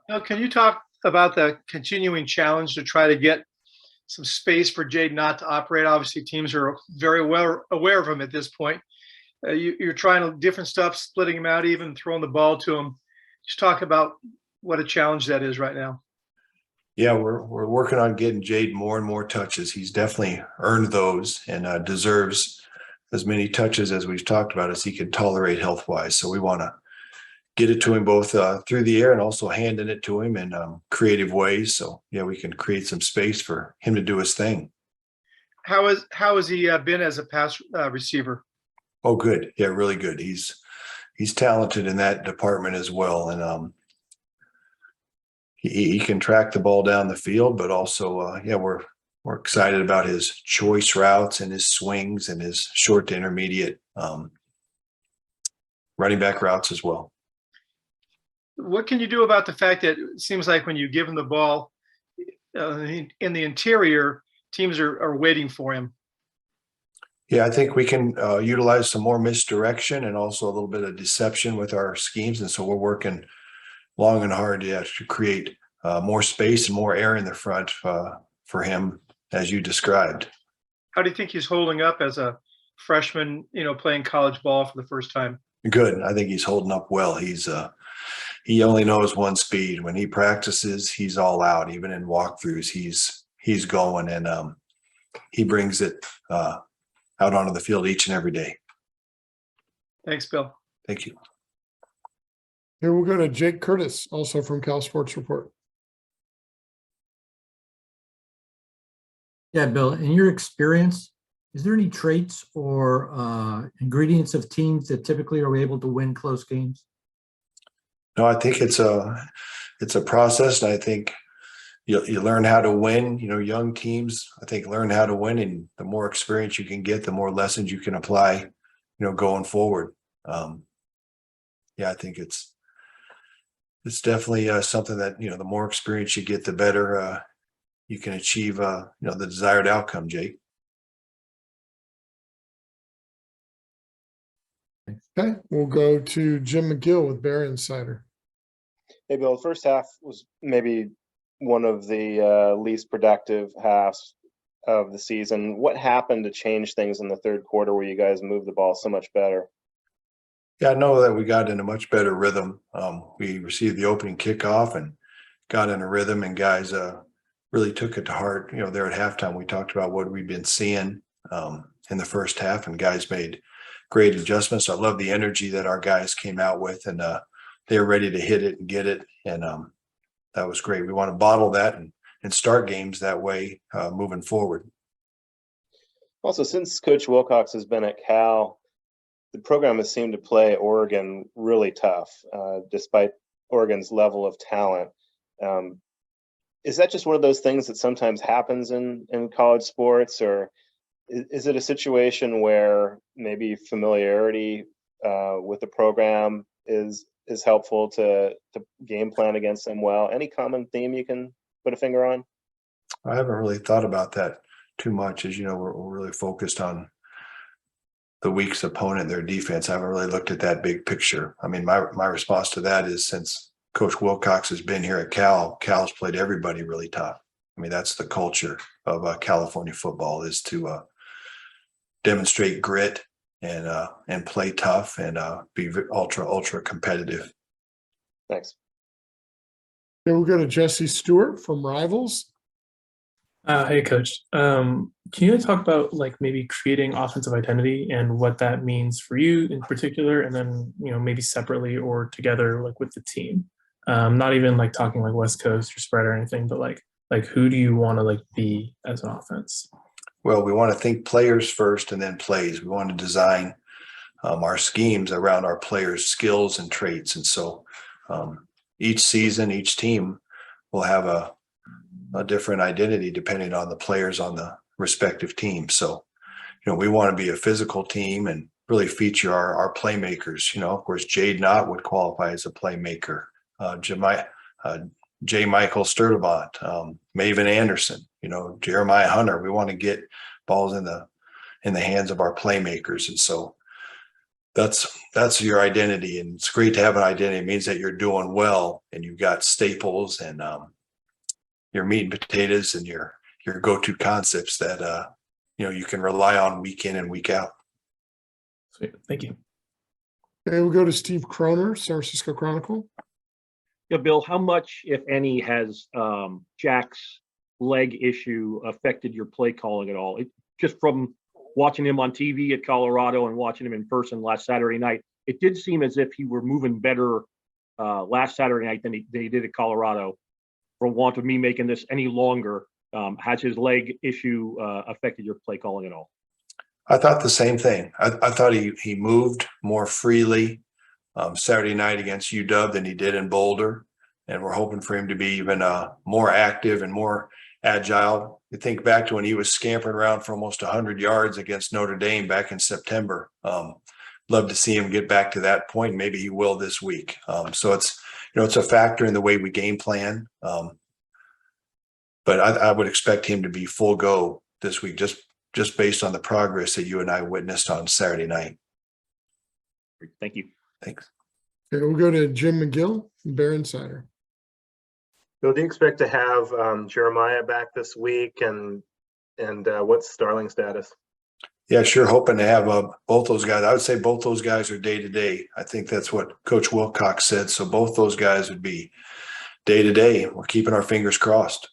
Now, can you talk about the continuing challenge to try to get some space for Jade not to operate? Obviously, teams are very well aware of him at this point. You're trying different stuff, splitting him out, even throwing the ball to him. Just talk about what a challenge that is right now. Yeah, we're working on getting Jade more and more touches. He's definitely earned those and deserves as many touches as we've talked about as he can tolerate health-wise. So we want to get it to him both through the air and also handing it to him in creative ways. So yeah, we can create some space for him to do his thing. How has he been as a pass receiver? Oh, good. Yeah, really good. He's talented in that department as well, and he can track the ball down the field. But also, yeah, we're excited about his choice routes and his swings and his short to intermediate running back routes as well. What can you do about the fact that it seems like when you give him the ball in the interior, teams are waiting for him? Yeah, I think we can utilize some more misdirection and also a little bit of deception with our schemes. And so we're working long and hard to create more space and more air in the front for him, as you described. How do you think he's holding up as a freshman, playing college ball for the first time? Good. I think he's holding up well. He only knows one speed. When he practices, he's all out. Even in walkthroughs, he's going, and he brings it out onto the field each and every day. Thanks, Bill. Thank you. Here we'll go to Jake Curtis, also from Cal Sports Report. Yeah, Bill, in your experience, is there any traits or ingredients of teams that typically are able to win close games? No, I think it's a process, and I think you learn how to win. Young teams, I think, learn how to win, and the more experience you can get, the more lessons you can apply, going forward. Yeah, I think it's definitely something that, the more experience you get, the better you can achieve, the desired outcome, Jake. Okay, we'll go to Jim McGill with Bear Insider. Hey, Bill, the first half was maybe one of the least productive halves of the season. What happened to change things in the third quarter where you guys moved the ball so much better? Yeah, I know that we got in a much better rhythm. We received the opening kickoff and got in a rhythm, and guys really took it to heart. There at halftime, we talked about what we've been seeing in the first half, and guys made great adjustments. I love the energy that our guys came out with, and they were ready to hit it and get it, and that was great. We want to bottle that and start games that way moving forward. Also, since Coach Wilcox has been at Cal, the program has seemed to play Oregon really tough, despite Oregon's level of talent. Is that just one of those things that sometimes happens in college sports, or is it a situation where maybe familiarity with the program is helpful to game plan against them well? Any common theme you can put a finger on? I haven't really thought about that too much. As you know, we're really focused on the weakest opponent, their defense. I haven't really looked at that big picture. I mean, my response to that is, since Coach Wilcox has been here at Cal's played everybody really tough. I mean, that's the culture of California football, is to demonstrate grit and play tough and be ultra competitive. Thanks. Here we'll go to Jesse Stewart from Rivals. Hey, Coach. Can you talk about maybe creating offensive identity and what that means for you in particular, and then maybe separately or together with the team? Not even talking West Coast or spread or anything, but like who do you want to be as an offense? Well, we want to think players first and then plays. We want to design our schemes around our players' skills and traits, and so each season, each team will have a different identity depending on the players on the respective team. So, we want to be a physical team and really feature our playmakers. Of course, Jade Knott would qualify as a playmaker. J. Michael Sturdivant, Maven Anderson, Jeremiah Hunter. We want to get balls in the hands of our playmakers, and so that's your identity, and it's great to have an identity. It means that you're doing well and you've got staples and your meat and potatoes and your go-to concepts that you can rely on week in and week out. Sweet. Thank you. Okay, we'll go to Steve Croner, San Francisco Chronicle. Yeah, Bill, how much, if any, has Jack's leg issue affected your play calling at all? Just from watching him on TV at Colorado and watching him in person last Saturday night, it did seem as if he were moving better last Saturday night than he did at Colorado. For want of me making this any longer, has his leg issue affected your play calling at all? I thought the same thing. I thought he moved more freely Saturday night against UW than he did in Boulder. And we're hoping for him to be even more active and more agile. You think back to when he was scampering around for almost 100 yards against Notre Dame back in September. Love to see him get back to that point. Maybe he will this week. So it's a factor in the way we game plan. But I would expect him to be full go this week, just based on the progress that you and I witnessed on Saturday night. Thank you. Thanks. Okay, we'll go to Jim McGill, Bear Insider. Bill, do you expect to have Jeremiah back this week, and what's Starling's status? Yeah, sure. Hoping to have both those guys. I would say both those guys are day to day. I think that's what Coach Wilcox said. So both those guys would be day to day. We're keeping our fingers crossed.